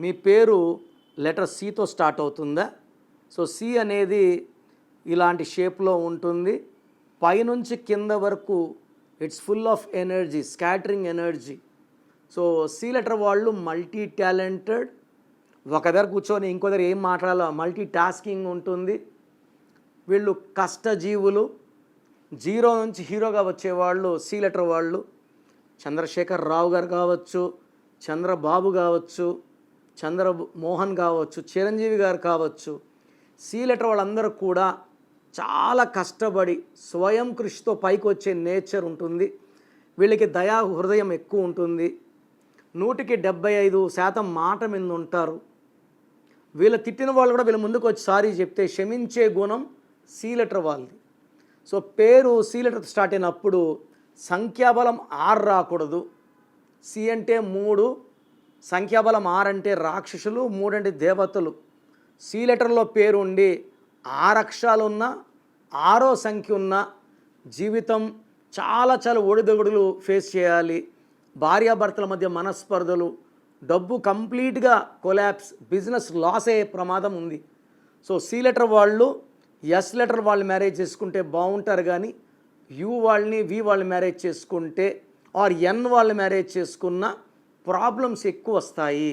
మీ పేరు లెటర్ సితో స్టార్ట్ అవుతుందా? సో సి అనేది ఇలాంటి షేప్లో ఉంటుంది. పైనుంచి కింద వరకు it's full of energy, scattering energy. So C letter వాళ్ళు మల్టీ టాలెంటెడ్. ఒక దగ్గర కూర్చొని ఇంకో దగ్గర ఏం మాట్లాడాలో మల్టీ టాస్కింగ్ ఉంటుంది. వీళ్ళు కష్టజీవులు. జీరో నుంచి హీరోగా వచ్చేవాళ్ళు సి లెటర్ వాళ్ళు. చంద్రశేఖర్ రావు గారు కావచ్చు, చంద్రబాబు కావచ్చు, చంద్రమోహన్ కావచ్చు, చిరంజీవి గారు కావచ్చు. సి లెటర్ వాళ్ళందరూ కూడా చాలా కష్టపడి స్వయం కృషితో పైకి వచ్చే నేచర్ ఉంటుంది. వీళ్ళకి దయా హృదయం ఎక్కువ ఉంటుంది. 100కి 75% మాట మీద ఉంటారు. వీళ్ళు తిట్టిన వాళ్ళు కూడా వీళ్ళ ముందుకు వచ్చి సారీ చెప్తే క్షమించే గుణం సి లెటర్ వాళ్ళది. సో పేరు సి లెటర్ స్టార్ట్ అయినప్పుడు సంఖ్యాబలం 6 రాకూడదు. సి అంటే 3, సంఖ్యాబలం 6 అంటే రాక్షసులు, 3 అంటే దేవతలు. సి లెటర్లో పేరు ఉండి 6 అక్షరాలు ఉన్న 6వ సంఖ్య ఉన్న జీవితం చాలా ఒడిదొడుగులు ఫేస్ చేయాలి. భార్యాభర్తల మధ్య మనస్పర్ధలు, డబ్బు కంప్లీట్గా కొలాప్స్, బిజినెస్ లాస్ అయ్యే ప్రమాదం ఉంది. సో సి లెటర్ వాళ్ళు ఎస్ లెటర్ వాళ్ళు మ్యారేజ్ చేసుకుంటే బాగుంటారు, కానీ యు వాళ్ళని వి వాళ్ళు మ్యారేజ్ చేసుకుంటే ఆర్ ఎన్ వాళ్ళు మ్యారేజ్ చేసుకున్న ప్రాబ్లమ్స్ ఎక్కువ వస్తాయి.